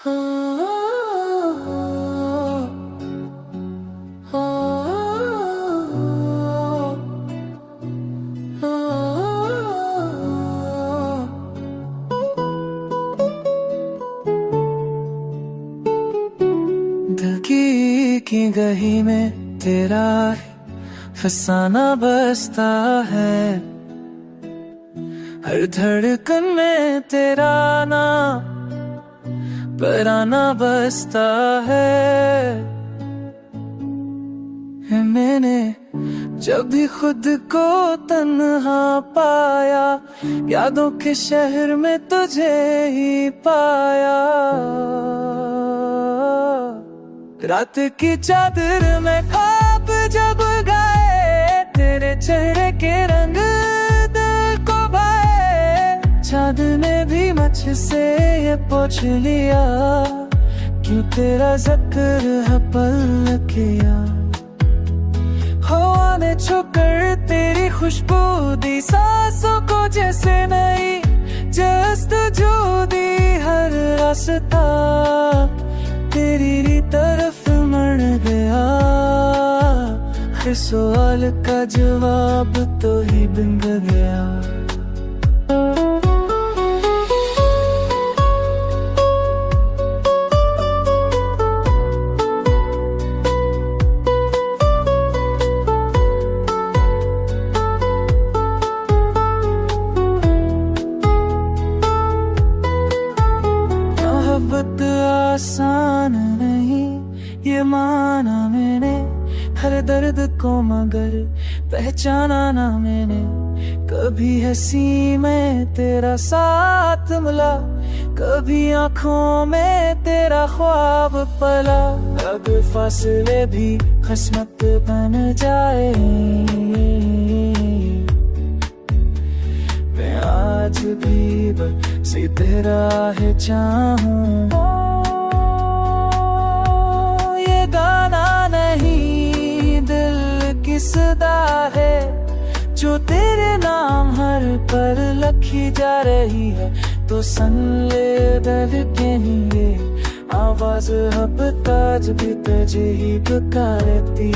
दिल की गही में तेरा फसाना बसता है, हर धड़कन में तेरा नाम पराना बसता है। मैंने जब भी खुद को तन्हा पाया, यादों के शहर में तुझे ही पाया। रात की चादर में ख्वाब जब गाए, तेरे चेहरे के रंग दिल को भाए। चाँद ने भी मुझसे ये पूछ लिया, क्यों तेरा जिक्र है पल किया। हवा ने छूकर तेरी खुशबू दी सांसों को, जैसे नई जस्तजू दी। हर रास्ता तेरी तरफ मर गया, हर सवाल का जवाब तो ही बिंग गया। मोहब्बत आसान नहीं ये माना मैंने, हर दर्द को मगर पहचाना ना मैंने। कभी हंसी में तेरा साथ मिला, कभी आँखों में तेरा ख्वाब पला। अब फासले भी किस्मत बन जाए, मैं आज भी बस तेरा है चाहूं। ये गाना नहीं दिल की सदा है, जो तेरे नाम हर पर लिखी जा रही है। तो सुन ले दर के लिए आवाज, अब ताज भी तुझे ही पुकारती।